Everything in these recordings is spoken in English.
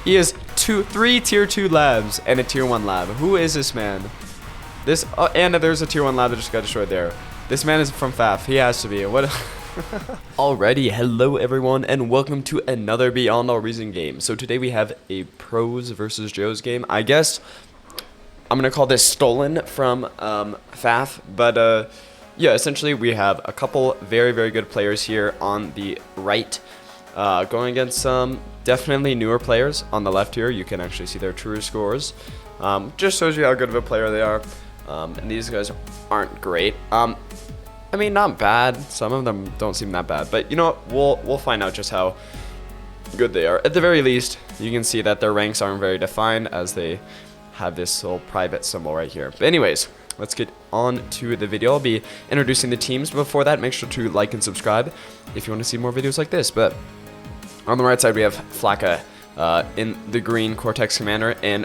He has three tier 2 labs and a tier 1 lab. Who is this man? And there's a tier 1 lab that just got destroyed there. This man is from FAF. He has to be. What? Alrighty, hello everyone, and welcome to another Beyond All Reason game. So today we have a pros versus Joes game. I guess I'm gonna call this stolen from FAF, but yeah, essentially we have a couple very good players here on the right, going against some definitely newer players on the left here. You can actually see their true scores. Just shows you how good of a player they are. And these guys aren't great. I mean, not bad. Some of them don't seem that bad, but you know what? We'll find out just how good they are. At the very least, you can see that their ranks aren't very defined as they have this little private symbol right here. But anyways, let's get on to the video. I'll be introducing the teams. Before that, make sure to like and subscribe if you want to see more videos like this. But on the right side, we have Flakka in the green Cortex Commander and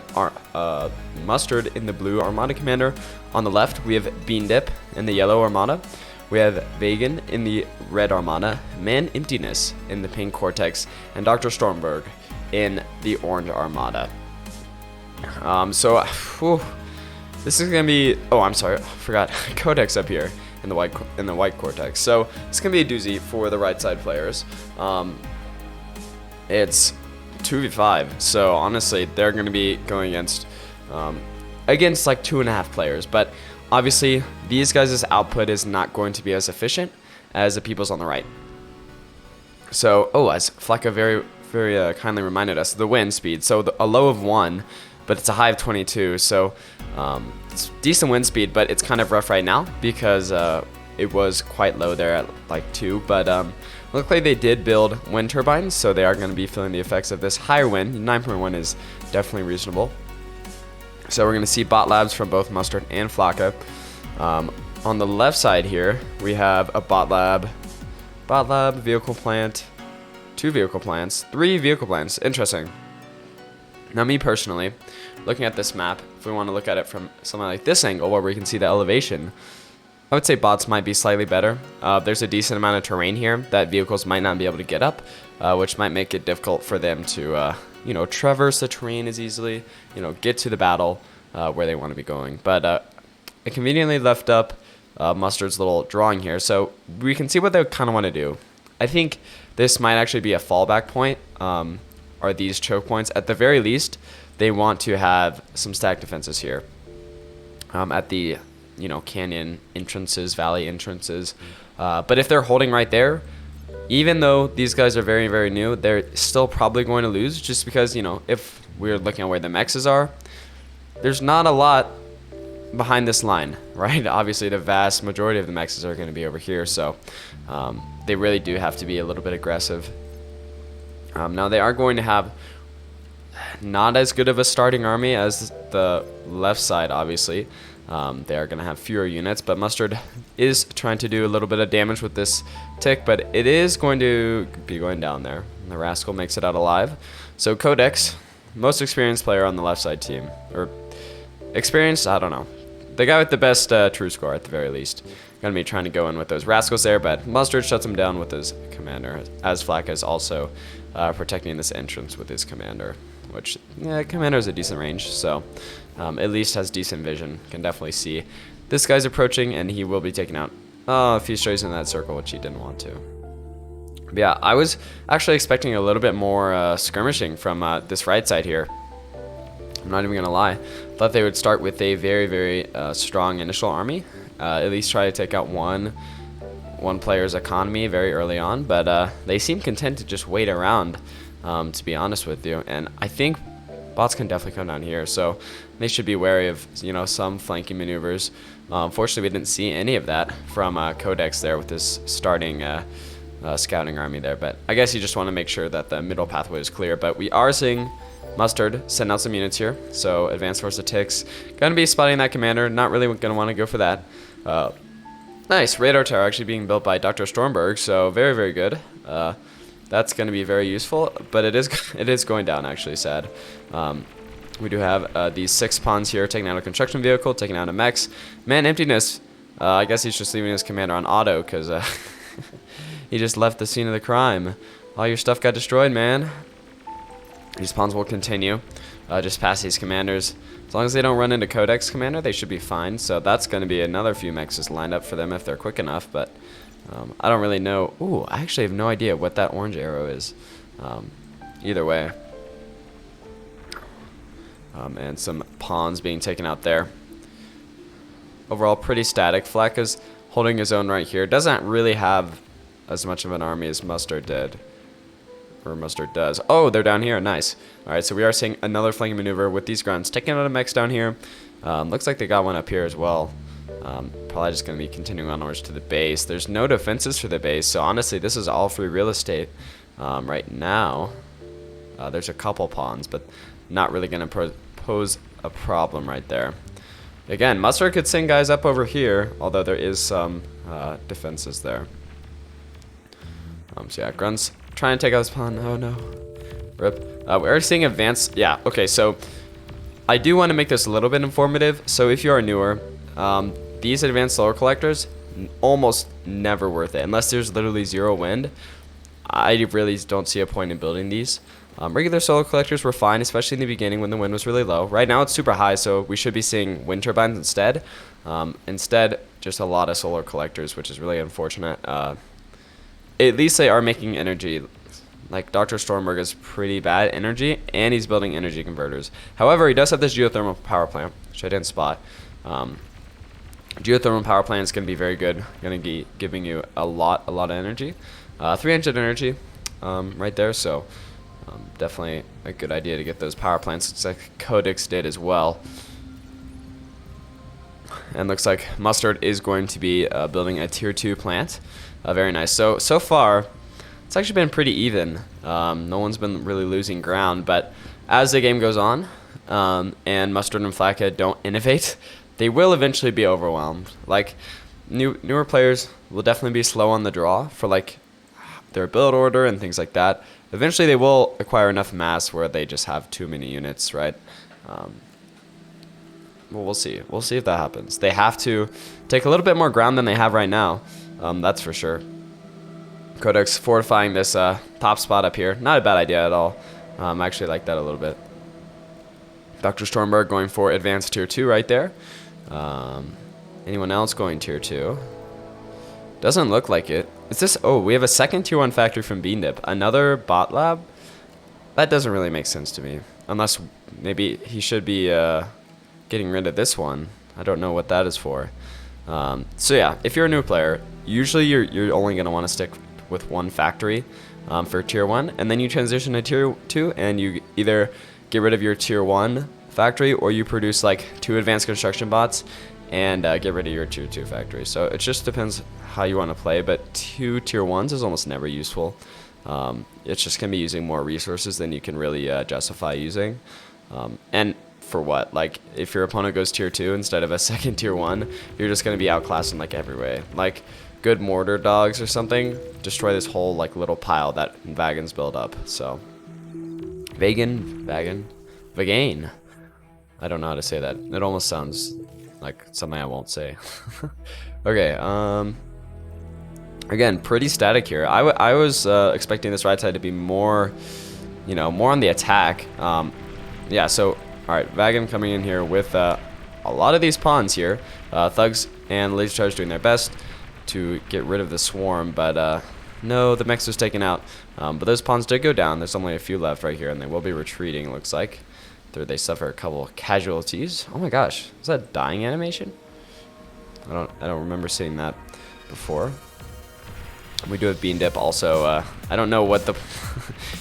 Mustard in the blue Armada Commander. On the left, we have Bean Dip in the yellow Armada. We have Vegan in the red Armada, Man Emptiness in the pink Cortex, and Dr. Stormberg in the orange Armada. This is gonna be. Oh, I'm sorry, I forgot Codex up here in the white Cortex. So it's gonna be a doozy for the right side players. It's 2v5, so honestly, they're gonna be going against like 2.5 players, but obviously, these guys' output is not going to be as efficient as the people's on the right. So, as Flakka very kindly reminded us, the wind speed. So, a low of 1, but it's a high of 22. So, it's decent wind speed, but it's kind of rough right now because it was quite low there at like 2. But luckily, they did build wind turbines, so they are going to be feeling the effects of this higher wind. 9.1 is definitely reasonable. So we're going to see bot labs from both Mustard and Flakka. On the left side here, we have a bot lab, vehicle plant, 2 vehicle plants, 3 vehicle plants. Interesting. Now me personally, looking at this map, if we want to look at it from something like this angle where we can see the elevation, I would say bots might be slightly better. There's a decent amount of terrain here that vehicles might not be able to get up, which might make it difficult for them to traverse the terrain as easily, get to the battle where they want to be going. But I conveniently left up Mustard's little drawing here, so we can see what they kind of want to do. I think this might actually be a fallback point, or these choke points. At the very least, they want to have some stack defenses here at the canyon entrances, valley entrances. But if they're holding right there, even though these guys are very new, they're still probably going to lose just because, if we're looking at where the mexes are, there's not a lot behind this line, right? Obviously, the vast majority of the mexes are going to be over here, so they really do have to be a little bit aggressive. Now, they are going to have not as good of a starting army as the left side, obviously. They are going to have fewer units, but Mustard is trying to do a little bit of damage with this tick, but it is going to be going down there. The Rascal makes it out alive. So Codex, most experienced player on the left side team. Or experienced, I don't know. The guy with the best true score at the very least. Going to be trying to go in with those Rascals there, but Mustard shuts him down with his commander, as Flakka is also protecting this entrance with his commander. Which, commander is a decent range, so at least has decent vision. Can definitely see this guy's approaching, and he will be taking out a few strays in that circle, which he didn't want to. But yeah, I was actually expecting a little bit more skirmishing from this right side here. I'm not even gonna lie. Thought they would start with a very strong initial army, at least try to take out one player's economy very early on, but they seem content to just wait around. To be honest with you, and I think bots can definitely come down here, so they should be wary of some flanking maneuvers. Unfortunately, we didn't see any of that from Codex there with this starting scouting army there, but I guess you just want to make sure that the middle pathway is clear. But we are seeing Mustard send out some units here, so advanced force of ticks gonna be spotting that commander. Not really gonna want to go for that. Nice radar tower actually being built by Dr. Stormberg, so very good. That's going to be very useful, but it is going down, actually, sad. We do have these 6 pawns here, taking out a construction vehicle, taking out a mechs. Man, Emptiness, I guess he's just leaving his commander on auto, because he just left the scene of the crime. All your stuff got destroyed, man. These pawns will continue just past these commanders. As long as they don't run into Codex Commander, they should be fine. So that's going to be another few mexes lined up for them if they're quick enough. But I don't really know. Ooh, I actually have no idea what that orange arrow is. Either way. And some pawns being taken out there. Overall, pretty static. Fleck is holding his own right here. Doesn't really have as much of an army as Mustard did. Or Mustard does. Oh, they're down here. Nice. Alright, so we are seeing another flanking maneuver with these grunts. Taking out a mech down here. Looks like they got one up here as well. Probably just going to be continuing onwards to the base. There's no defenses for the base, so honestly, this is all free real estate right now. There's a couple pawns, but not really going to pose a problem right there. Again, Mustard could send guys up over here, although there is some defenses there. So yeah, grunts trying to take out this pawn. Oh no. Rip. We're seeing advanced. Yeah, okay, so I do want to make this a little bit informative. So if you are newer, these advanced solar collectors, almost never worth it. Unless there's literally zero wind, I really don't see a point in building these. Regular solar collectors were fine, especially in the beginning when the wind was really low. Right now it's super high, so we should be seeing wind turbines instead. Instead, just a lot of solar collectors, which is really unfortunate. At least they are making energy. Like, Dr. Stormberg is pretty bad energy, and he's building energy converters. However, he does have this geothermal power plant, which I didn't spot. Geothermal power plant is going to be very good. Going to be giving you a lot of energy. 300 energy right there, so definitely a good idea to get those power plants. Looks like Codex did as well. And looks like Mustard is going to be building a tier 2 plant. Very nice. So far, it's actually been pretty even. No one's been really losing ground, but as the game goes on, and Mustard and Flackhead don't innovate, they will eventually be overwhelmed. Like, newer players will definitely be slow on the draw for like their build order and things like that. Eventually, they will acquire enough mass where they just have too many units, right? Well, we'll see. We'll see if that happens. They have to take a little bit more ground than they have right now. That's for sure. Codex fortifying this top spot up here. Not a bad idea at all. I actually like that a little bit. Dr. Stormberg going for advanced tier 2 right there. Anyone else going tier 2? Doesn't look like it. Is this? Oh, we have a second tier 1 factory from Beandip. Another bot lab? That doesn't really make sense to me. Unless maybe he should be getting rid of this one. I don't know what that is for. So yeah, if you're a new player, usually you're only going to want to stick with one factory for tier 1, and then you transition to tier 2, and you either get rid of your tier 1 factory, or you produce like 2 advanced construction bots and get rid of your tier 2 factory. So it just depends how you want to play, but 2 tier 1s is almost never useful. It's just going to be using more resources than you can really justify using. And for what? Like, if your opponent goes tier 2 instead of a second tier 1, you're just going to be outclassed in like every way. Like, good mortar dogs or something destroy this whole like little pile that Vagans build up. So Vagain. I don't know how to say that. It almost sounds like something I won't say. Okay, again, pretty static here. I was expecting this right side to be more, more on the attack. Yeah, so, alright, Vagan coming in here with a lot of these pawns here. Thugs and Laser Charge doing their best to get rid of the swarm, but no, the mech was taken out. But those pawns did go down. There's only a few left right here, and they will be retreating, it looks like. They suffer a couple casualties. Oh my gosh, is that a dying animation? I don't remember seeing that before. We do have Beandip also. I don't know what the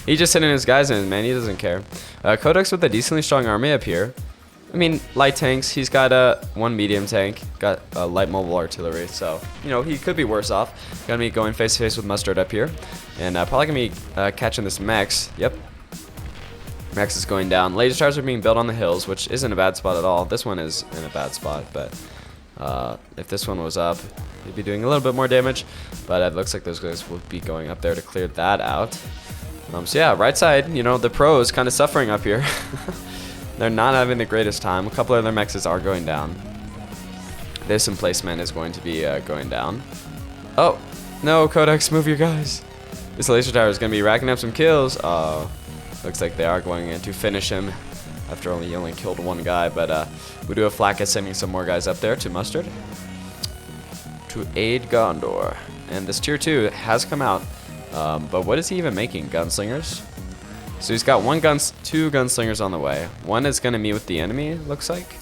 he's just sending his guys in, man. He doesn't care. Codex with a decently strong army up here. I mean, light tanks. He's got one medium tank, got light mobile artillery, so he could be worse off. Gonna be going face to face with Mustard up here, and probably gonna be catching this Mex. Yep. Mex is going down. Laser towers are being built on the hills, which isn't a bad spot at all. This one is in a bad spot, but if this one was up, he'd be doing a little bit more damage. But it looks like those guys will be going up there to clear that out. So yeah, right side, the pros kind of suffering up here. They're not having the greatest time. A couple of their mexes are going down. This emplacement is going to be going down. Oh, no, Codex, move your guys. This laser tower is going to be racking up some kills. Looks like they are going in to finish him after he only killed one guy. But we do have Flakka sending some more guys up there to Mustard to aid Gondor. And this tier 2 has come out. But what is he even making? Gunslingers? So he's got two gunslingers on the way. One is going to meet with the enemy, looks like.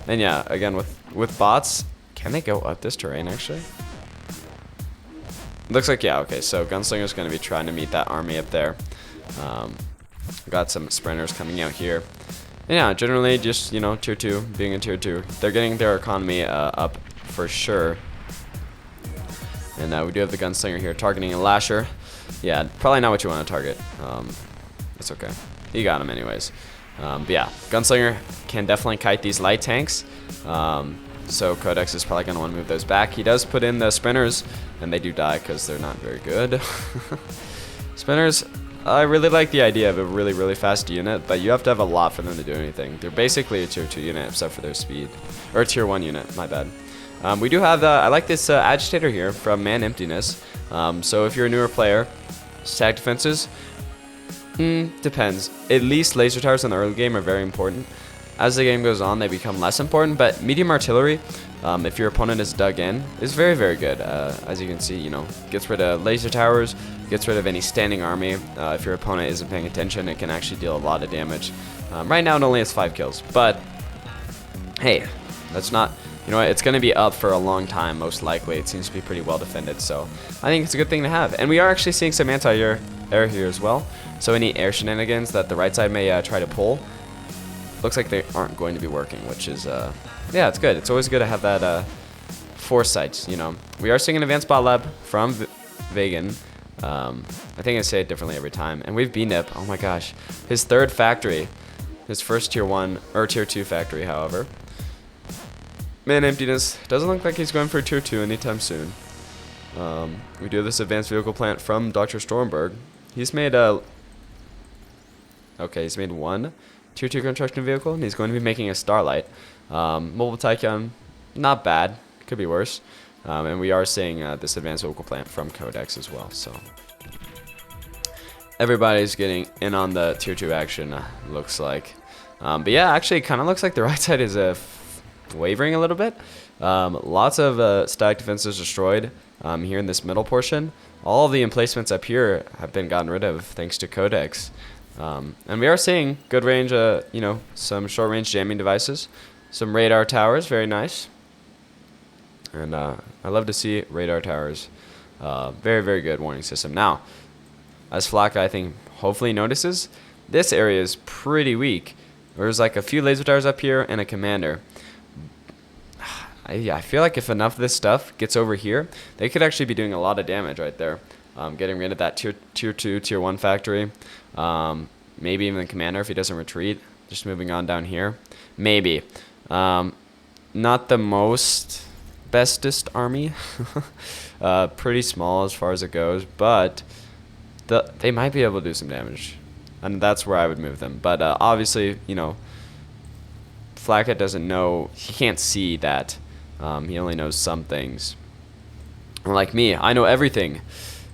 And yeah, again, with bots, can they go up this terrain, actually? Looks like, yeah, okay, so Gunslinger's going to be trying to meet that army up there. Got some sprinters coming out here. And yeah, generally just, you know, tier 2, being in tier 2. They're getting their economy up for sure. And we do have the Gunslinger here targeting a Lasher. Yeah, probably not what you want to target. That's okay. You got him anyways. But yeah, Gunslinger can definitely kite these light tanks. So Codex is probably going to want to move those back. He does put in the sprinters, and they do die because they're not very good. Sprinters, I really like the idea of a really, really fast unit, but you have to have a lot for them to do anything. They're basically a tier 2 unit except for their speed. Or a tier 1 unit, my bad. We do have, I like this Agitator here from Man Emptiness. So if you're a newer player, stack defenses, depends. At least laser towers in the early game are very important. As the game goes on, they become less important, but medium artillery, if your opponent is dug in, is very, very good. As you can see, you know, gets rid of laser towers, gets rid of any standing army. If your opponent isn't paying attention, it can actually deal a lot of damage. Right now, it only has 5 kills, but hey, that's not, you know what, it's going to be up for a long time, most likely. It seems to be pretty well defended, so I think it's a good thing to have. And we are actually seeing some anti-air here as well, so any air shenanigans that the right side may try to pull, looks like they aren't going to be working, which is, yeah, it's good. It's always good to have that foresight, you know. We are seeing an advanced bot lab from Vegan. I think I say it differently every time. And we have B-Nip. Oh my gosh. His third factory. His first tier 1, or tier 2 factory, however. Man Emptiness. Doesn't look like he's going for tier 2 anytime soon. We do have this advanced vehicle plant from Dr. Stormberg. He's made a... Okay, he's made one tier 2 construction vehicle, and he's going to be making a Starlight. Mobile Tycoon, not bad. Could be worse. And we are seeing this advanced vehicle plant from Codex as well. So everybody's getting in on the tier 2 action, looks like. But yeah, actually, it kind of looks like the right side is wavering a little bit. Lots of static defenses destroyed here in this middle portion. All of the emplacements up here have been gotten rid of thanks to Codex. And we are seeing good range, you know, some short range jamming devices, some radar towers, very nice. And I love to see radar towers. Very, very good warning system. Now, as Flakka, I think, hopefully notices, this area is pretty weak. There's like a few laser towers up here and a commander. I feel like if enough of this stuff gets over here, they could actually be doing a lot of damage right there. Getting rid of that tier 2, tier 1 factory. Maybe even the commander if he doesn't retreat. Just moving on down here. Maybe. Not the most bestest army. Pretty small as far as it goes, but they might be able to do some damage. And that's where I would move them. But obviously, you know, Flakka doesn't know, he can't see that. He only knows some things. Like me, I know everything.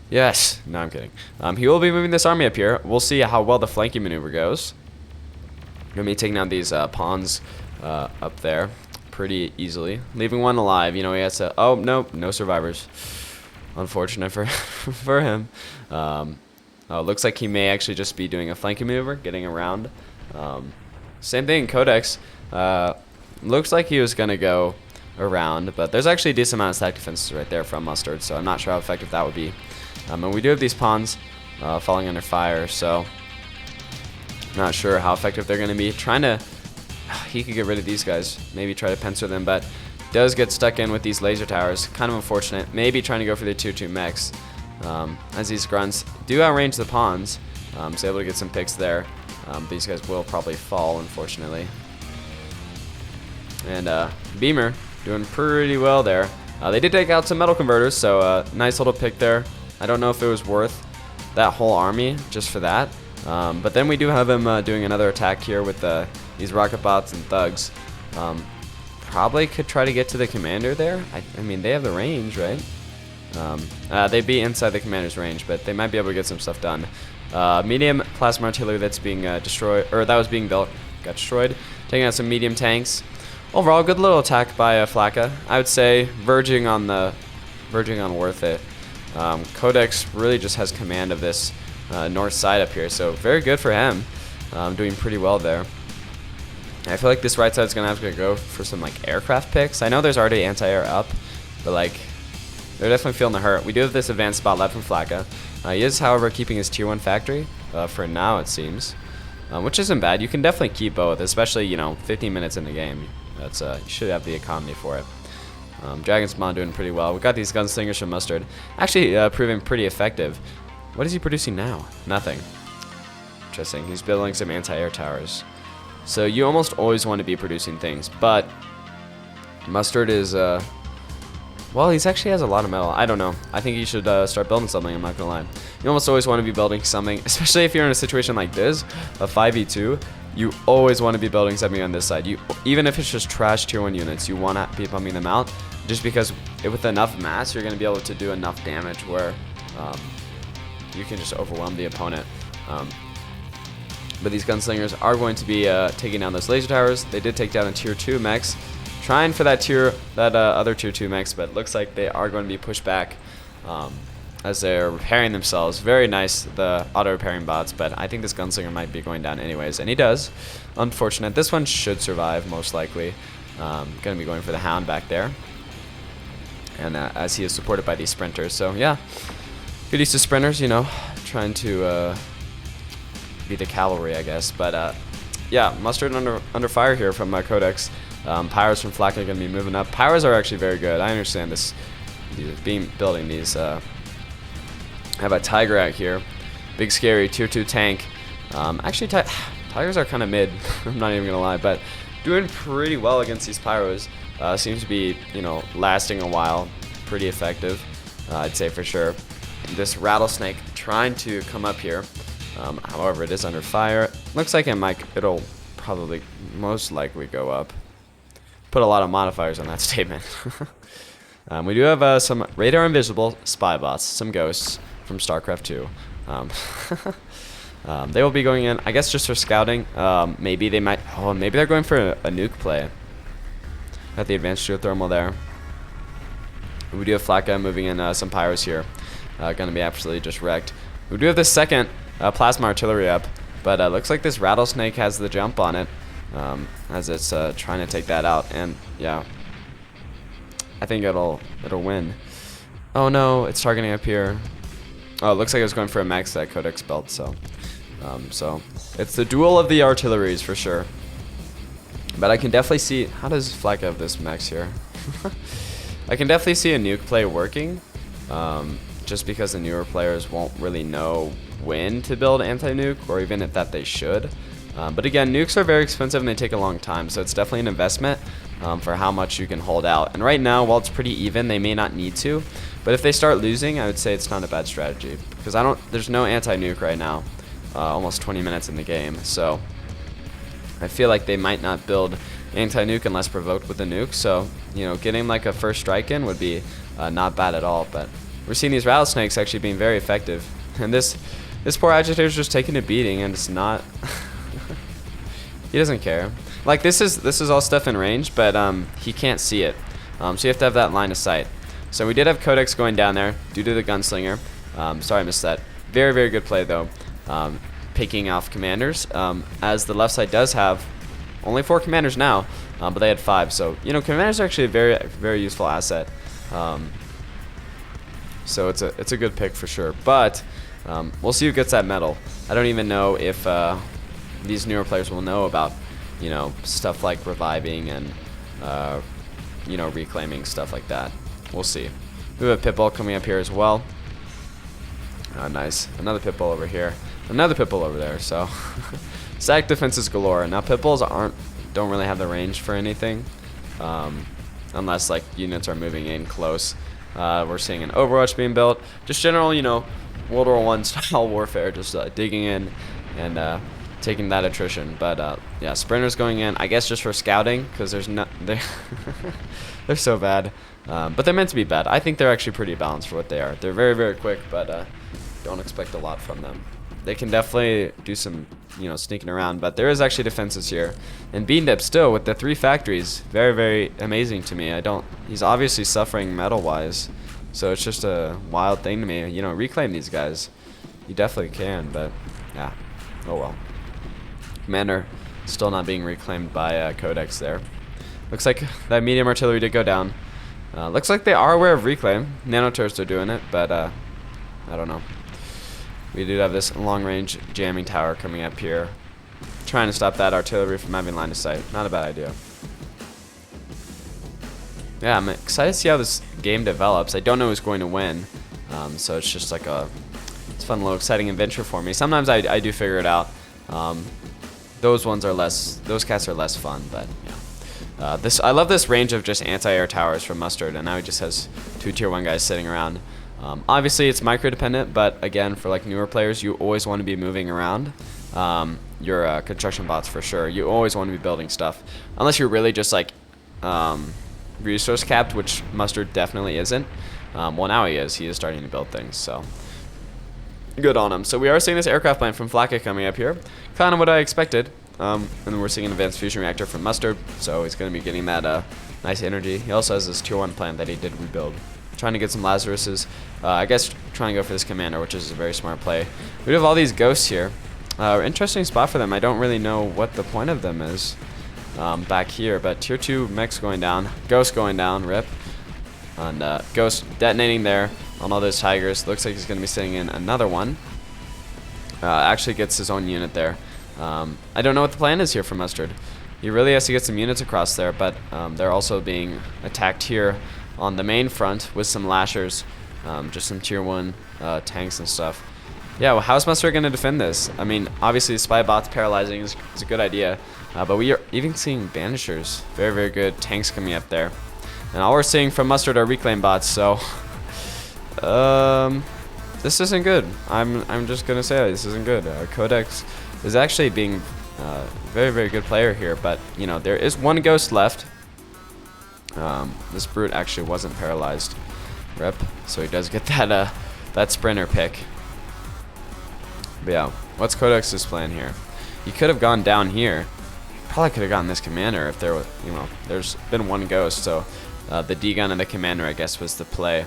Yes. No, I'm kidding. He will be moving this army up here. We'll see how well the flanking maneuver goes. Going to be taking out these pawns up there pretty easily. Leaving one alive. You know, he has to... Oh, no survivors. Unfortunate for him. Looks like he may actually just be doing a flanking maneuver, getting around. Same thing, Codex. Looks like he was going to go around, but there's actually a decent amount of stack defenses right there from Mustard, so I'm not sure how effective that would be. And we do have these pawns falling under fire, so not sure how effective they're going to be. Trying to... He could get rid of these guys, maybe try to pincer them, but does get stuck in with these laser towers. Kind of unfortunate. Maybe trying to go for the tier 2 mechs. As these grunts do outrange the pawns, so able to get some picks there. These guys will probably fall, unfortunately. And Beamer doing pretty well there. They did take out some metal converters, so nice little pick there. I don't know if it was worth that whole army just for that. But then we do have him doing another attack here with these rocket bots and thugs. Probably could try to get to the commander there. I mean, they have the range, right? They'd be inside the commander's range, but they might be able to get some stuff done. Medium plasma artillery that's being destroyed, or that was being built, got destroyed. Taking out some medium tanks. Overall, good little attack by Flakka. I would say verging on worth it. Codex really just has command of this north side up here, so very good for him. Doing pretty well there. I feel like this right side is gonna have to go for some like aircraft picks. I know there's already anti-air up, but like they're definitely feeling the hurt. We do have this advanced spot left from Flakka. He is, however, keeping his tier 1 factory for now, it seems, which isn't bad. You can definitely keep both, especially 15 minutes in the game. That's you should have the economy for it. Dragon Spawn doing pretty well. We got these gunslingers from Mustard, actually proving pretty effective. What is he producing now? Nothing. Interesting. He's building some anti-air towers. So you almost always want to be producing things, but Mustard is well, he actually has a lot of metal. I don't know. I think you should start building something, I'm not gonna lie. You almost always want to be building something, especially if you're in a situation like this, a 5v2. You always want to be building something on this side. Even if it's just trash tier 1 units, you want to be pumping them out, just because with enough mass, you're going to be able to do enough damage where you can just overwhelm the opponent. But these gunslingers are going to be taking down those laser towers. They did take down a tier 2 mechs, trying for that other tier 2 mechs, but it looks like they are going to be pushed back as they're repairing themselves. Very nice, the auto repairing bots, but I think this gunslinger might be going down anyways, and he does. Unfortunate. This one should survive, most likely. Going to be going for the Hound back there, and as he is supported by these sprinters. So yeah, good use of sprinters, trying to be the cavalry, I guess. But yeah, Mustard under fire here from Codex. Pyros from Flakka are going to be moving up. Pyros are actually very good. I understand this. Building these. I have a Tiger out here. Big scary tier 2 tank. Actually, Tigers are kind of mid. I'm not even going to lie. But doing pretty well against these Pyros. Seems to be, lasting a while. Pretty effective, I'd say for sure. This Rattlesnake trying to come up here. However, it is under fire. Looks like it'll probably most likely go up. Put a lot of modifiers on that statement. We do have some radar invisible spy bots, some ghosts from StarCraft 2. They will be going in, I guess, just for scouting. Maybe they might. Oh, maybe they're going for a nuke play. Got the advanced geothermal there. We do have Flakka moving in some pyros here. Gonna be absolutely just wrecked. We do have the second plasma artillery up, but looks like this Rattlesnake has the jump on it as it's trying to take that out. And yeah, I think it'll win. Oh no, it's targeting up here. Oh, it looks like it was going for a max that Codex built. So it's the duel of the artilleries for sure. But I can definitely see, how does Flakka have this max here? I can definitely see a nuke play working, just because the newer players won't really know when to build anti-nuke, or even if that they should. But again, nukes are very expensive and they take a long time, so it's definitely an investment for how much you can hold out. And right now, while it's pretty even, they may not need to. But if they start losing, I would say it's not a bad strategy, because there's no anti-nuke right now, almost 20 minutes in the game. So I feel like they might not build anti-nuke unless provoked with a nuke. So getting like a first strike in would be not bad at all. But we're seeing these rattlesnakes actually being very effective, and this poor agitator's just taking a beating, and it's not. He doesn't care. Like this is all stuff in range, but he can't see it. So you have to have that line of sight. So we did have Codex going down there due to the gunslinger. Sorry I missed that. Very, very good play though. Picking off commanders, as the left side does have only 4 commanders now, but they had 5. So commanders are actually a very, very useful asset. So it's a good pick for sure. But we'll see who gets that medal. I don't even know if these newer players will know about stuff like reviving and reclaiming, stuff like that. We'll see. We have a Pitbull coming up here as well. Oh, nice. Another Pitbull over here. Another Pitbull over there. So static defenses galore. Now Pitbulls don't really have the range for anything, unless like units are moving in close. We're seeing an Overwatch being built. Just general, World War I style warfare. Just digging in and taking that attrition. But yeah, sprinters going in, I guess just for scouting, because they're so bad. But they're meant to be bad. I think they're actually pretty balanced for what they are. They're very, very quick, but don't expect a lot from them. they can definitely do some, sneaking around. But there is actually defenses here. And Bean Dip still with the 3 factories, very, very amazing to me. He's obviously suffering metal-wise. So it's just a wild thing to me. Reclaim these guys. You definitely can, but yeah. Oh well. Commander still not being reclaimed by Codex there. Looks like that medium artillery did go down. Looks like they are aware of reclaim. Nanoturrets are doing it, but I don't know. We do have this long-range jamming tower coming up here, trying to stop that artillery from having line of sight. Not a bad idea. Yeah, I'm excited to see how this game develops. I don't know who's going to win, so it's just like it's a fun little exciting adventure for me. Sometimes I do figure it out. Those cats are less fun, but yeah. I love this range of just anti-air towers from Mustard, and now he just has 2 tier 1 guys sitting around. Obviously it's micro dependent, but again, for like newer players, you always want to be moving around. Your construction bots for sure. You always want to be building stuff, unless you're really just like resource capped, which Mustard definitely isn't. Well, now he is. He is starting to build things, so good on him. So we are seeing this aircraft plant from Flakka coming up here, kind of what I expected. And then we're seeing an advanced fusion reactor from Mustard, so he's going to be getting that nice energy. He also has this tier 1 plant that he did rebuild. Trying to get some Lazaruses. I guess trying to go for this commander, which is a very smart play. We have all these ghosts here. Interesting spot for them. I don't really know what the point of them is back here, but tier 2 mechs going down. Ghost going down, rip. And Ghost detonating there on all those tigers. Looks like he's going to be sitting in another one. Actually gets his own unit there. I don't know what the plan is here for Mustard. He really has to get some units across there, but they're also being attacked here on the main front with some lashers, just some tier 1 tanks and stuff. Yeah, well, how's Mustard going to defend this? I mean, obviously spy bots paralyzing is a good idea, but we are even seeing banishers. Very, very good tanks coming up there. And all we're seeing from Mustard are reclaim bots, so this isn't good. I'm just going to say this isn't good. Codex is actually being a very, very good player here, but there is 1 ghost left. This brute actually wasn't paralyzed. Rep. So he does get that sprinter pick. But yeah, what's Codex's plan here? He could have gone down here. Probably could have gotten this commander if there was, there's been 1 ghost. So the D-gun and the commander, I guess, was the play,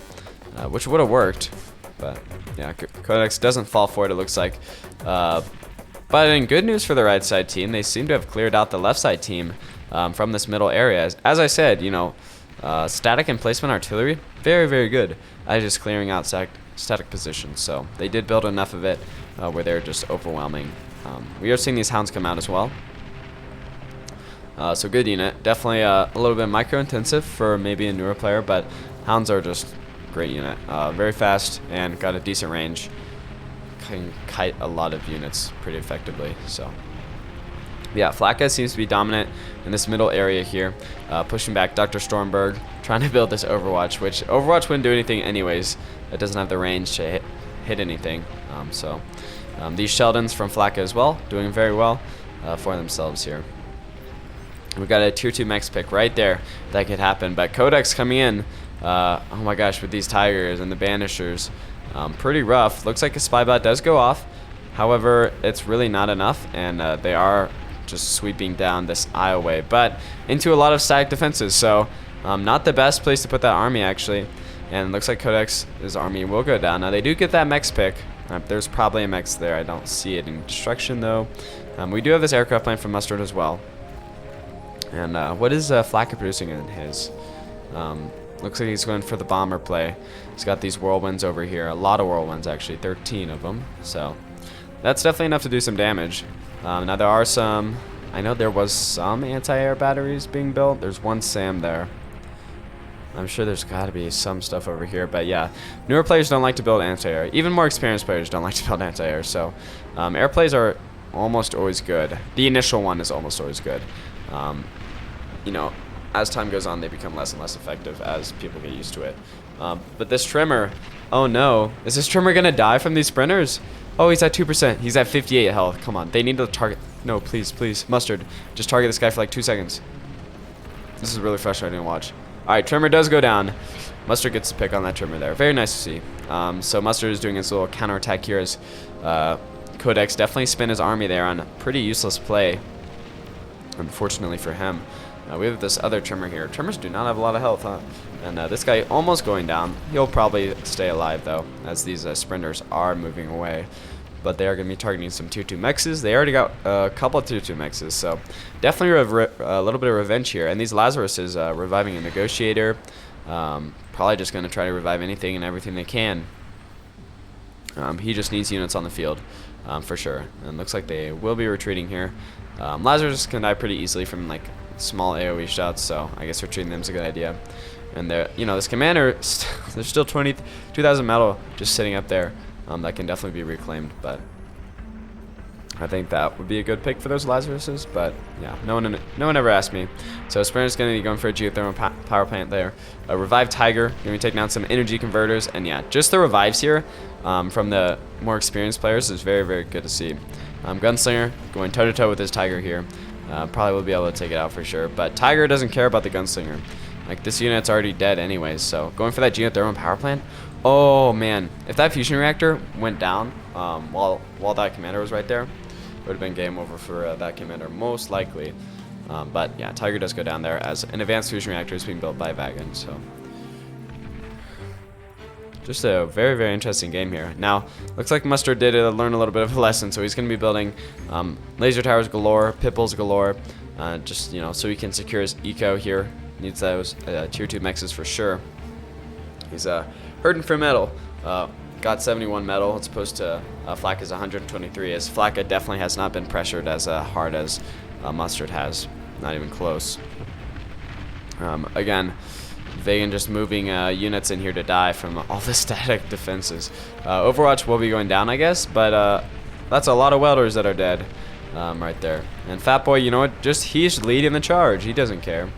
which would have worked. But yeah, Codex doesn't fall for it, it looks like. But in good news for the right side team, they seem to have cleared out the left side team from this middle area. As I said, static and placement artillery, very, very good at just clearing out static positions. So they did build enough of it where they're just overwhelming. We are seeing these hounds come out as well. So good unit. Definitely a little bit micro intensive for maybe a newer player, but hounds are just great unit. Very fast and got a decent range. Can kite a lot of units pretty effectively. So yeah, Flakka seems to be dominant in this middle area here, pushing back Dr. Stormberg, trying to build this Overwatch, which Overwatch wouldn't do anything anyways. It doesn't have the range to hit anything. These Sheldons from Flakka as well, doing very well for themselves here. We got a tier 2 max pick right there that could happen, but Codex coming in, oh my gosh, with these tigers and the banishers, pretty rough. Looks like a spy bot does go off, however, it's really not enough, and they are just sweeping down this aisleway, but into a lot of static defenses, so not the best place to put that army actually. And looks like Codex's army will go down. Now they do get that mechs pick. There's probably a mechs there. I don't see it in destruction though. We do have this aircraft plant from Mustard as well. And what is Flakka producing in his? Looks like he's going for the bomber play. He's got these whirlwinds over here. A lot of whirlwinds actually, 13 of them. So that's definitely enough to do some damage. Now there are some, I know there was some anti-air batteries being built. There's 1 SAM there. I'm sure there's got to be some stuff over here, but yeah, newer players don't like to build anti-air. Even more experienced players don't like to build anti-air, so air plays are almost always good. The initial one is almost always good. As time goes on, they become less and less effective as people get used to it. But this trimmer, oh no, is this trimmer gonna die from these sprinters? Oh, he's at 2%. He's at 58 health. Come on, they need to target. No, please, please, Mustard, just target this guy for like 2 seconds. This is really frustrating to watch. All right, trimmer does go down. Mustard gets the pick on that trimmer there. Very nice to see. So Mustard is doing his little counterattack here as Codex definitely spent his army there on a pretty useless play, unfortunately for him. We have this other trimmer here. Trimmers do not have a lot of health, huh? And this guy almost going down. He'll probably stay alive, though, as these sprinters are moving away. But they are going to be targeting some 2-2 mexes. They already got a couple of 2-2 mexes, so definitely a little bit of revenge here. And these Lazarus is reviving a Negotiator. Probably just going to try to revive anything and everything they can. He just needs units on the field, for sure. And looks like they will be retreating here. Lazarus can die pretty easily from like small AoE shots, so I guess retreating them is a good idea. And they're, this commander, there's still 2,000 metal just sitting up there. That can definitely be reclaimed, but I think that would be a good pick for those Lazaruses. But yeah, no one ever asked me. So Sprinter's going to be going for a geothermal power plant there. A revived Tiger, going to be taking down some energy converters, and yeah, just the revives here from the more experienced players is very, very good to see. Gunslinger going toe to toe with his Tiger here. Probably will be able to take it out for sure. But Tiger doesn't care about the Gunslinger. Like, this unit's already dead anyways, so going for that geothermal power plant. Oh man, if that fusion reactor went down while that commander was right there, it would have been game over for that commander most likely. But yeah, Tiger does go down there as an advanced fusion reactor is being built by Vagan. So just a very, very interesting game here. Now, looks like Mustard did learn a little bit of a lesson, so he's going to be building laser towers galore, pipples galore, just so he can secure his eco here. Needs those tier 2 mexes for sure. He's hurting for metal. Got 71 metal as opposed to Flakka's 123, as Flakka definitely has not been pressured as hard as Mustard has. Not even close. Again, Vagan just moving units in here to die from all the static defenses. Overwatch will be going down, I guess, but that's a lot of welders that are dead right there. And Fatboy, you know what? Just he's leading the charge. He doesn't care.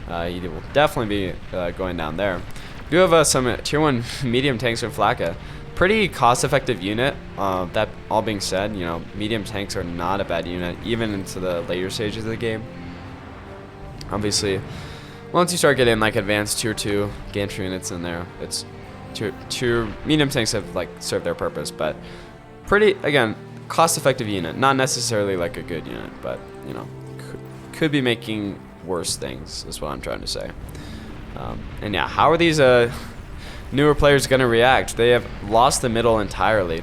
He will definitely be going down there. We do have some tier 1 medium tanks from Flakka. Pretty cost-effective unit. That all being said, medium tanks are not a bad unit, even into the later stages of the game. Obviously, once you start getting like advanced tier 2 gantry units in there, it's tier medium tanks have like served their purpose, but pretty, again, cost-effective unit. Not necessarily like a good unit, but could be making worse things is what I'm trying to say. And yeah, how are these newer players going to react? They have lost the middle entirely.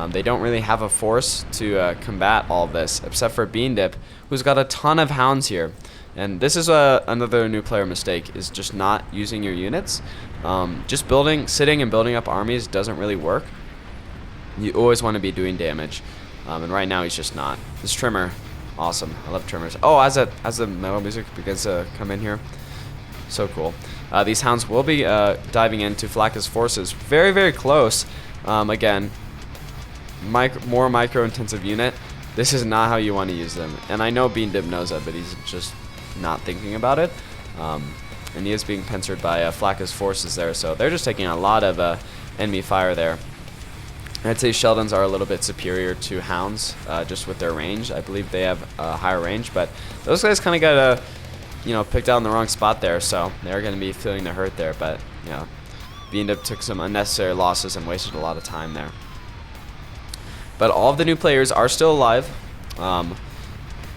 They don't really have a force to combat all of this, except for Beandip, who's got a ton of hounds here. And this is another new player mistake, is just not using your units. Just sitting and building up armies doesn't really work. You always want to be doing damage. And right now he's just not. This Trimmer, awesome. I love Trimmers. Oh, as the metal music begins to come in here. So cool. These hounds will be diving into Flakka's forces. Very, very close. Again, more micro-intensive unit. This is not how you want to use them. And I know Beandip knows that, but he's just not thinking about it. And he is being pincered by Flakka's forces there. So they're just taking a lot of enemy fire there. I'd say Sheldons are a little bit superior to Hounds, just with their range. I believe they have a higher range, but those guys kind of got picked out in the wrong spot there, so they're going to be feeling the hurt there. But Beandip took some unnecessary losses and wasted a lot of time there. But all of the new players are still alive.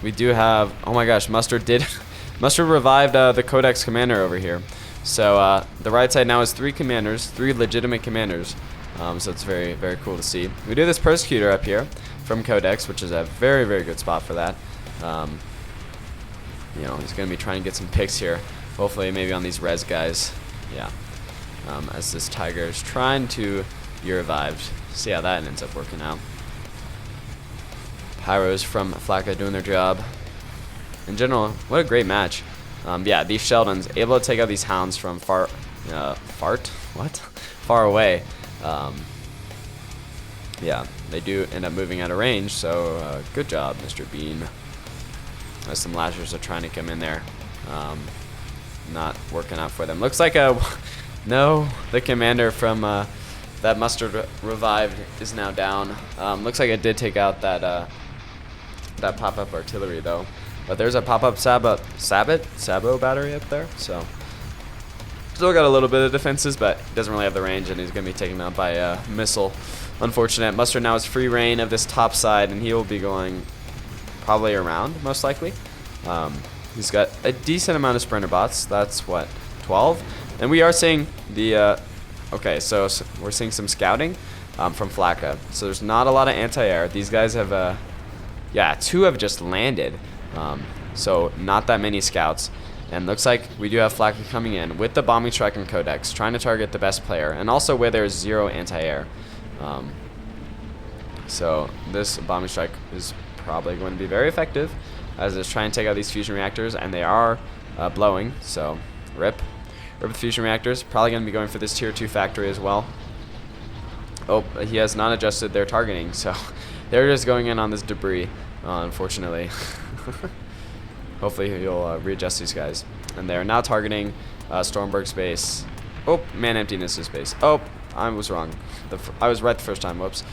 We do have, oh my gosh, Mustard revived the Codex commander over here. So the right side now is 3 commanders, 3 legitimate commanders. So it's very, very cool to see. We do this Persecutor up here from Codex, which is a very, very good spot for that. He's going to be trying to get some picks here. Hopefully maybe on these res guys. Yeah. As this Tiger is trying to be revived. See how that ends up working out. Pyros from Flakka doing their job. In general, what a great match. Yeah, these Sheldons able to take out these Hounds from far away. Yeah, they do end up moving out of range, so good job, Mr. Bean. As some Lashers are trying to come in there. Not working out for them. Looks like no, the commander from that Mustard revived is now down. Looks like it did take out that pop-up artillery though. But there's a pop-up Sabo battery up there, so still got a little bit of defenses, but he doesn't really have the range, and he's going to be taken out by a missile unfortunate. Mustard now has free reign of this top side, and he will be going probably around, most likely. He's got a decent amount of sprinter bots. That's what, 12? And we are seeing the, okay, so we're seeing some scouting from Flakka. So there's not a lot of anti-air. These guys have, yeah, 2 have just landed. So not that many scouts. And looks like we do have Flakka coming in with the bombing strike and codex, trying to target the best player, and also where there's 0 anti-air. So this bombing strike is probably going to be very effective, as it's trying to take out these fusion reactors, and they are blowing. So rip the fusion reactors. Probably going to be going for this tier 2 factory as well. Oh, he has not adjusted their targeting, so they're just going in on this debris, unfortunately. Hopefully he'll readjust these guys. And they're now targeting Stormberg's base. Oh, Man Emptiness's base. Oh, I was wrong. I was right the first time. Whoops.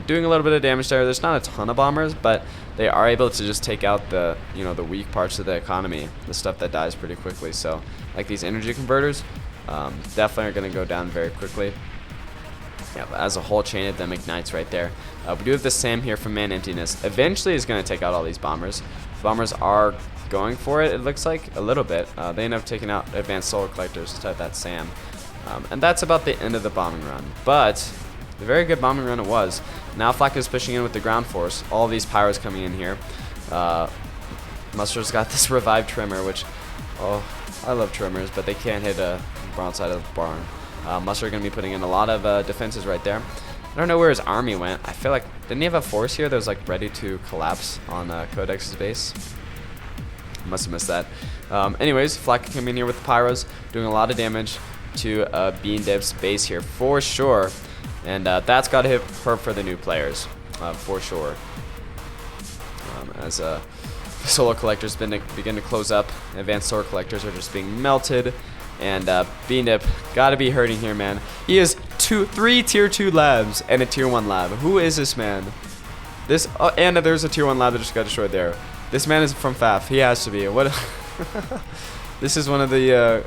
Doing a little bit of damage there. There's not a ton of bombers, but they are able to just take out the, the weak parts of the economy, the stuff that dies pretty quickly. So, like these energy converters, definitely are going to go down very quickly. Yeah, but as a whole chain of them ignites right there. We do have the Sam here from Man Emptiness. Eventually is going to take out all these bombers. Bombers are going for it looks like, a little bit. They end up taking out advanced solar collectors to type that Sam. And that's about the end of the bombing run. But a very good bombing run it was. Now Flakka is pushing in with the ground force. All these pyros coming in here. Mustard's got this revived trimmer, which, oh, I love trimmers, but they can't hit a broadside of the barn. Mustard going to be putting in a lot of defenses right there. I don't know where his army went. I feel like, didn't he have a force here that was like ready to collapse on Codex's base? Must have missed that. Anyways, Flakka coming in here with the pyros, doing a lot of damage to Bean Dip's base here for sure. And that's got to hurt for the new players, for sure. As solar collectors begin to close up, advanced solar collectors are just being melted. And Bean Dip got to be hurting here, man. He has 3 tier 2 labs and a tier 1 lab. Who is this man? And there's a tier 1 lab that just got destroyed there. This man is from FAF. He has to be. What? This is one of the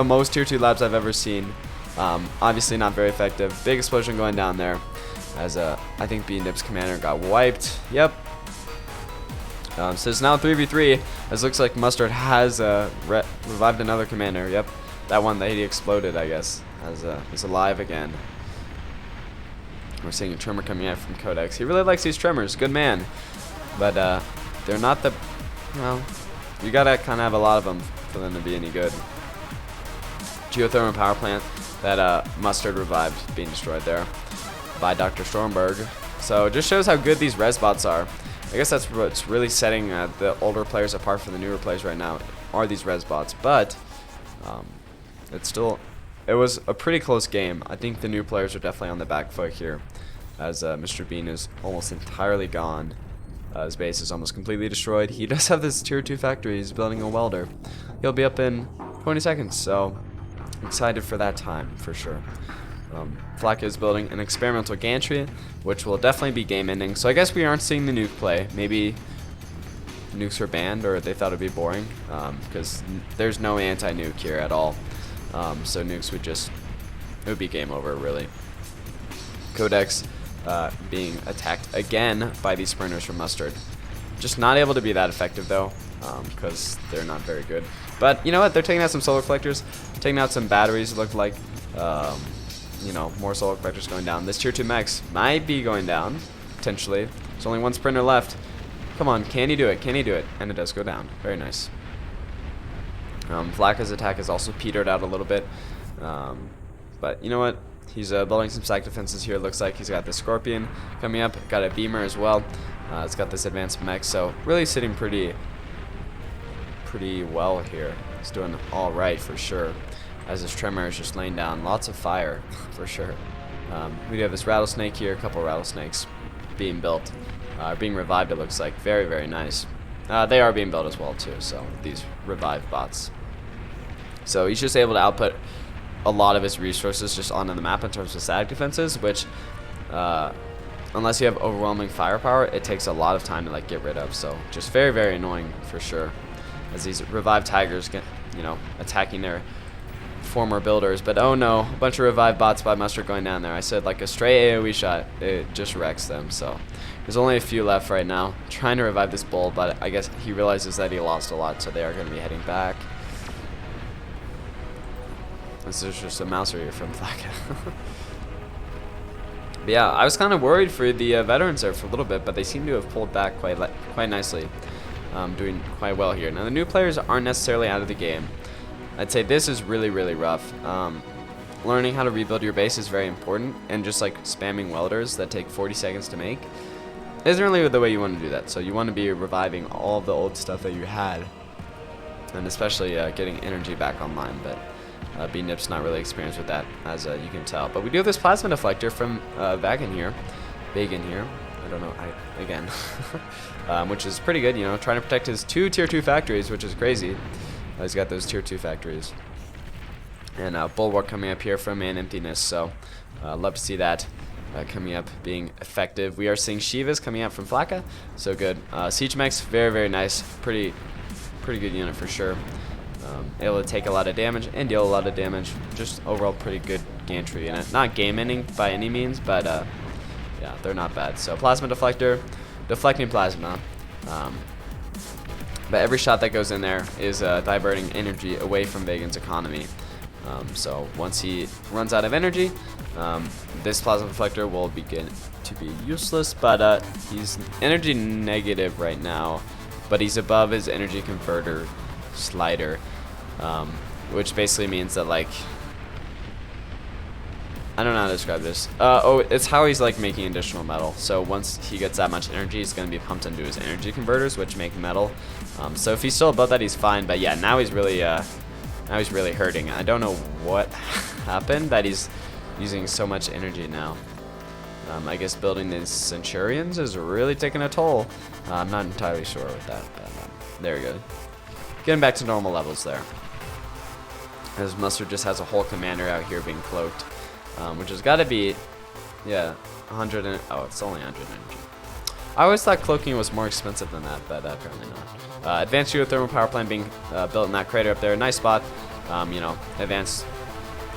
most tier 2 labs I've ever seen. Obviously not very effective. Big explosion going down there, as I think Bean Dip's commander got wiped. Yep. So it's now 3v3, as it looks like Mustard has revived another commander. Yep, that one that he exploded, I guess, is alive again. We're seeing a trimmer coming out from Codex. He really likes these trimmers. Good man. But they're not the, well, you gotta kind of have a lot of them for them to be any good. Geothermal power plant that Mustard revived, being destroyed there by Dr. Stormberg. So it just shows how good these res bots are. I guess that's what's really setting the older players apart from the newer players right now, are these res bots. But it was a pretty close game. I think the new players are definitely on the back foot here, as Mr. Bean is almost entirely gone. His base is almost completely destroyed. He does have this tier 2 factory. He's building a welder. He'll be up in 20 seconds, so excited for that time for sure. Flakka is building an experimental gantry, which will definitely be game ending. So I guess we aren't seeing the nuke play. Maybe nukes were banned, or they thought it'd be boring, because there's no anti-nuke here at all. So nukes it would be game over, really. Codex being attacked again by these sprinters from Mustard. Just not able to be that effective though, because they're not very good. But you know what? They're taking out some solar collectors, taking out some batteries. It looked like, more solar collectors going down. This tier 2 mechs might be going down, potentially. There's only one sprinter left. Come on, can he do it? Can he do it? And it does go down. Very nice. Flakka's attack has also petered out a little bit. But you know what? He's building some stack defenses here. Looks like he's got the Scorpion coming up. Got a Beamer as well. It's got this advanced mech. So really sitting pretty well here. He's doing all right for sure, as his trimmer is just laying down lots of fire for sure. We do have this rattlesnake here. A couple rattlesnakes being built, being revived. It looks like very, very nice. They are being built as well too. So these revived bots. So he's just able to output a lot of his resources just onto the map in terms of static defenses, which unless you have overwhelming firepower, it takes a lot of time to get rid of. So just very, very annoying for sure, as these revived tigers get attacking their former builders. But oh no, a bunch of revived bots by Mustard going down there. I said like a stray AoE shot, it just wrecks them. So there's only a few left right now. Trying to revive this bull, but I guess he realizes that he lost a lot, so they are going to be heading back. This is just a mouse here from Flacca. But yeah, I was kind of worried for the veterans there for a little bit, but they seem to have pulled back quite nicely. Doing quite well here. Now the new players aren't necessarily out of the game. I'd say this is really rough. Learning how to rebuild your base is very important, and just like spamming welders that take 40 seconds to make isn't really the way you want to do that. So you want to be reviving all of the old stuff that you had, and especially getting energy back online. But B-Nip's not really experienced with that, as you can tell. But we do have this plasma deflector from Vagan here. I don't know, again. Which is pretty good, you know, trying to protect his 2 tier 2 factories, which is crazy. He's got those tier 2 factories. And Bulwark coming up here from Man Emptiness, so love to see that coming up, being effective. We are seeing Shivas coming out from Flacca, so good. Siege Mech's very nice, pretty good unit for sure. Able to take a lot of damage and deal a lot of damage. Just overall pretty good gantry unit. Not game ending by any means, but yeah, they're not bad. So Plasma Deflector, deflecting plasma. But every shot that goes in there is diverting energy away from Vagan's economy. So once he runs out of energy, this Plasma Deflector will begin to be useless. But he's energy negative right now, but he's above his energy converter slider, which basically means that, like, I don't know how to describe this. Oh, it's how he's like making additional metal. So once he gets that much energy, he's going to be pumped into his energy converters, which make metal. So if he's still above that, he's fine. But yeah, now he's really hurting. I don't know what happened that he's using so much energy now. I guess building these Centurions is really taking a toll. I'm not entirely sure with that, but there we go. Getting back to normal levels there. As Mustard just has a whole commander out here being cloaked. Which has got to be, yeah, 100 and, oh, it's only 100 energy. I always thought cloaking was more expensive than that, but apparently not. Advanced geothermal power plant being built in that crater up there. Nice spot. You know, advanced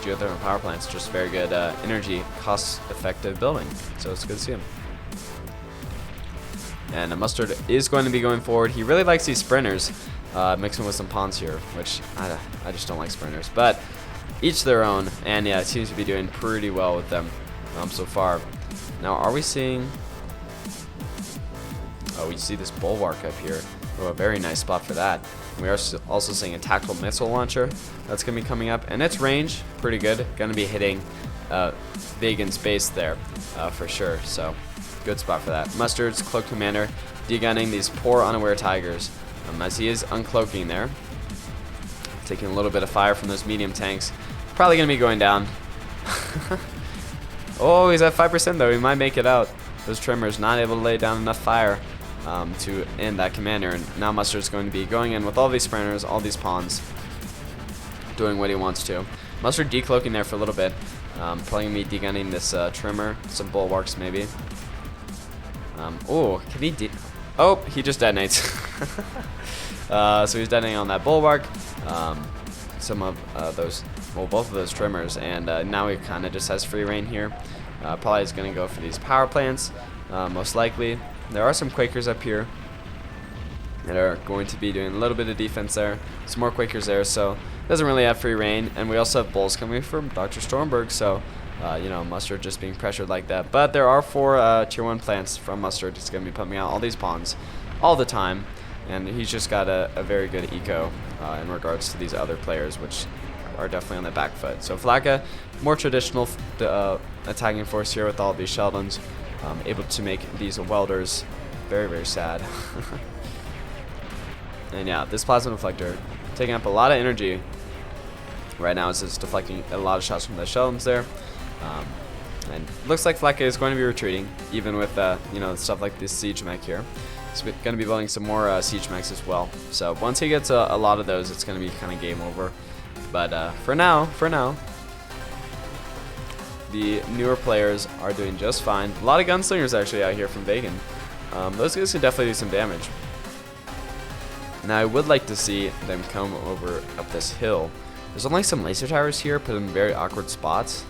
geothermal power plant's just very good energy, cost-effective building. So it's good to see him. And Mustard is going to be going forward. He really likes these sprinters, mixing with some pawns here, which I just don't like sprinters. But each their own, and yeah, it seems to be doing pretty well with them so far. Now, are we seeing... Oh, we see this Bulwark up here. Oh, a very nice spot for that. We are also seeing a tactical missile launcher that's going to be coming up, and its range, pretty good. Going to be hitting Vagan's base there for sure, so good spot for that. Mustard's Cloak Commander degunning these poor unaware Tigers as he is uncloaking there. Taking a little bit of fire from those medium tanks. Probably going to be going down. Oh, he's at 5% though. He might make it out. Those trimmers not able to lay down enough fire to end that commander. And now Mustard's going to be going in with all these sprinters, all these pawns, doing what he wants to. Mustard decloaking there for a little bit. Probably going to be degunning this trimmer. Some bulwarks maybe. Oh, can he oh, he just detonates. So he's detonating on that bulwark. Some of those, well, both of those trimmers, and now he kind of just has free reign here. Probably is going to go for these power plants, most likely. There are some Quakers up here that are going to be doing a little bit of defense there. Some more Quakers there, so doesn't really have free reign. And we also have bulls coming from Dr. Stormberg, so you know, Mustard just being pressured like that. But there are 4 tier 1 plants from Mustard. He's going to be pumping out all these pawns all the time. And he's just got a very good eco in regards to these other players, which are definitely on the back foot. So Flacca, more traditional attacking force here with all these Sheldons, able to make these welders very sad. And yeah, this Plasma Deflector taking up a lot of energy right now. It's just deflecting a lot of shots from the Sheldons there. And looks like Flacca is going to be retreating, even with you know, stuff like this Siege Mech here. He's going to be building some more Siege Mechs as well. So once he gets a lot of those, it's going to be kind of game over. But for now, the newer players are doing just fine. A lot of gunslingers actually out here from Vagan. Those guys can definitely do some damage. Now I would like to see them come over up this hill There's only some laser towers here, put in very awkward spots.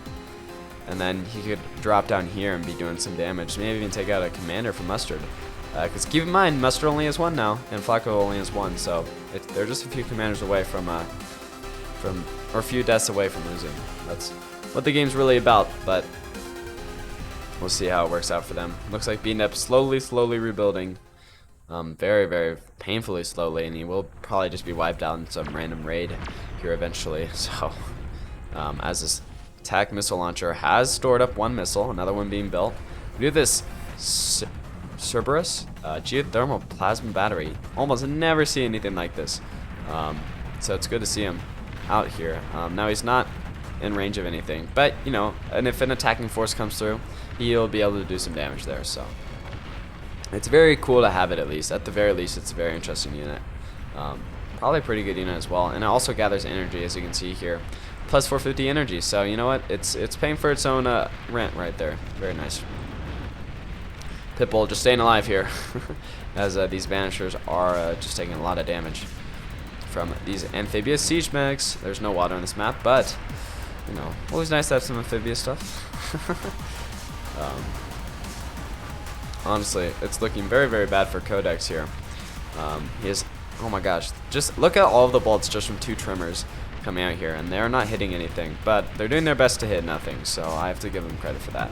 And then he could drop down here and be doing some damage. Maybe even take out a commander from Mustard. Because keep in mind, Mustard only has 1 now, and Flacco only has 1. So they're just a few commanders away from or a few deaths away from losing. That's what the game's really about. But we'll see how it works out for them. Looks like BNEP slowly rebuilding. Very, very painfully slowly, and he will probably just be wiped out in some random raid here eventually. So, as this attack missile launcher has stored up 1 missile, another one being built. We do this Cerberus geothermal plasma battery. Almost never see anything like this. So it's good to see him out here. Now he's not in range of anything, but you know, and if an attacking force comes through, he'll be able to do some damage there. So it's very cool to have it, at least. At the very least, it's a very interesting unit. Probably a pretty good unit as well, and it also gathers energy, as you can see here. Plus 450 energy, so you know what? It's paying for its own rent right there. Very nice. Pitbull just staying alive here, as these Vanishers are just taking a lot of damage from these amphibious siege mechs. There's no water on this map, but you know, always nice to have some amphibious stuff. Honestly, it's looking very, very bad for Codex here. He has, oh my gosh, just look at all of the bolts just from 2 trimmers coming out here, and they're not hitting anything, but they're doing their best to hit nothing, so I have to give them credit for that.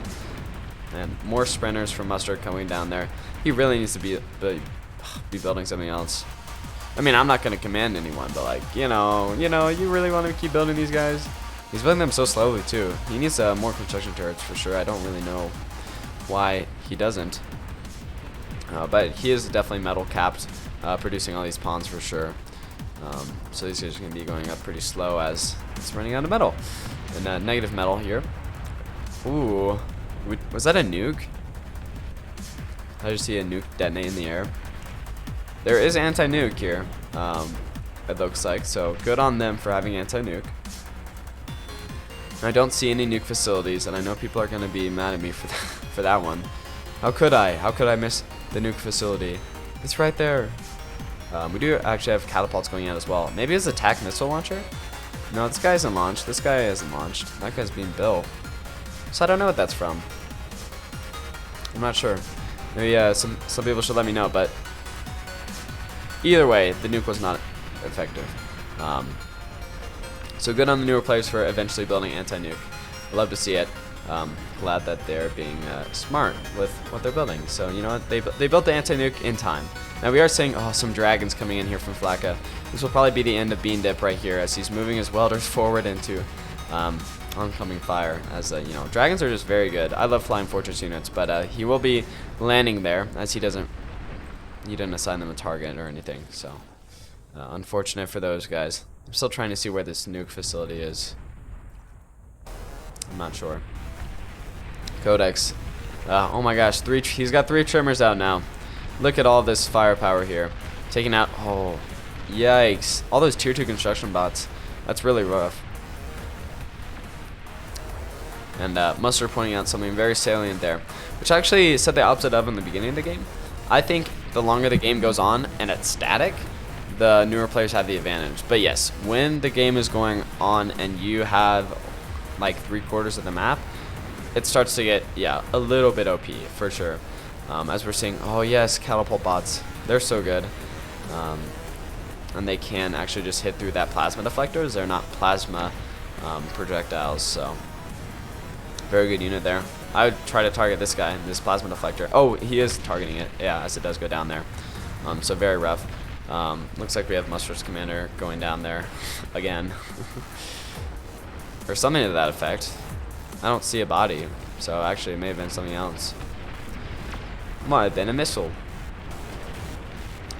And more sprinters from Mustard coming down there. He really needs to be building something else. I mean, I'm not going to command anyone, but like, you really want to keep building these guys? He's building them so slowly too. He needs more construction turrets for sure. I don't really know why he doesn't. But he is definitely metal capped, producing all these pawns for sure. So these guys are going to be going up pretty slow as it's running out of metal. And negative metal here. Ooh. Was that a nuke? I just see a nuke detonate in the air. There is anti-nuke here, it looks like. So good on them for having anti-nuke. I don't see any nuke facilities, and I know people are going to be mad at me for that one. How could I? How could I miss the nuke facility? It's right there. We do actually have catapults going out as well. Maybe it's attack missile launcher? No, this guy isn't launched. This guy isn't launched. That guy's being built. So I don't know what that's from. I'm not sure. Maybe some people should let me know, but either way, the nuke was not effective. So good on the newer players for eventually building anti-nuke. I love to see it. Glad that they're being smart with what they're building. So you know what, they built the anti-nuke in time. Now we are seeing some dragons coming in here from Flacco. This will probably be the end of Bean Dip right here as he's moving his welders forward into oncoming fire. As you know, dragons are just very good. I love flying fortress units, but he will be landing there as he didn't assign them a target or anything. So unfortunate for those guys. I'm still trying to see where this nuke facility is. I'm not sure. Codex. Oh my gosh, he's got 3 trimmers out now. Look at all this firepower here. Taking out, oh, yikes. All those tier 2 construction bots. That's really rough. And Mustard pointing out something very salient there, which I actually said the opposite of in the beginning of the game. I think the longer the game goes on and it's static, the newer players have the advantage. But yes, when the game is going on and you have like 3/4 of the map, it starts to get, a little bit OP for sure. As we're seeing, oh yes, catapult bots, they're so good. And they can actually just hit through that plasma deflectors. They're not plasma projectiles, so very good unit there. I would try to target this guy, this plasma deflector. Oh, he is targeting it, as it does go down there. So very rough. Looks like we have Mustard's commander going down there again. Or something to that effect. I don't see a body, so actually it may have been something else. Might have been a missile.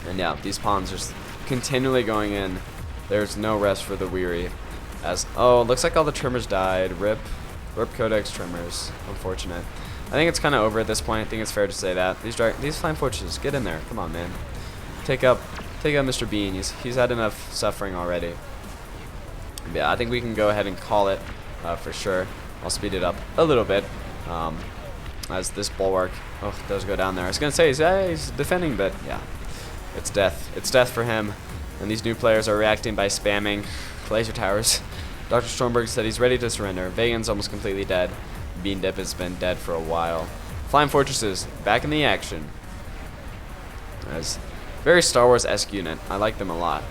And yeah, these pawns just continually going in. There's no rest for the weary. As looks like all the trimmers died. Rip Codex trimmers. Unfortunate. I think it's kind of over at this point. I think it's fair to say that these flying fortresses, get in there. Come on, man. Take up Mr. Bean. He's had enough suffering already. Yeah, I think we can go ahead and call it for sure. I'll speed it up a little bit as this bulwark does go down there. I was gonna say he's defending, but yeah, it's death. It's death for him. And these new players are reacting by spamming laser towers. Dr. Stormberg said he's ready to surrender. Vagan's almost completely dead. Bean Dip has been dead for a while. Flying Fortresses, back in the action. As very Star Wars-esque unit. I like them a lot.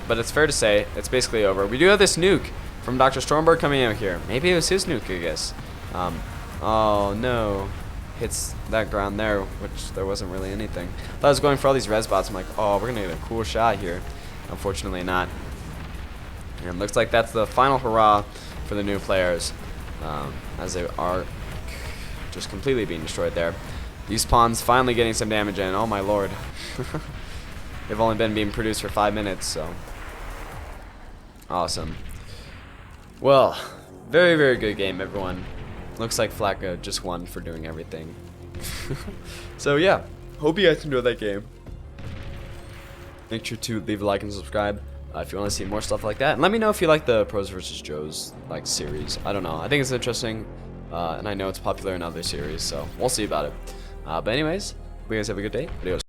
But it's fair to say, it's basically over. We do have this nuke from Dr. Stormberg coming out here. Maybe it was his nuke, I guess. Oh, no. Hits that ground there, which there wasn't really anything. I thought I was going for all these res bots. I'm like, oh, we're going to get a cool shot here. Unfortunately not. And looks like that's the final hurrah for the new players. As they are just completely being destroyed there. These pawns finally getting some damage in. Oh my lord. They've only been being produced for 5 minutes, so. Awesome. Well, very, very good game, everyone. Looks like Flacco just won for doing everything. So yeah, hope you guys enjoyed that game. Make sure to leave a like and subscribe if you want to see more stuff like that. And let me know if you like the Pros vs. Joes like series. I don't know. I think it's interesting, and I know it's popular in other series, so we'll see about it. But anyways, hope you guys have a good day. Adios.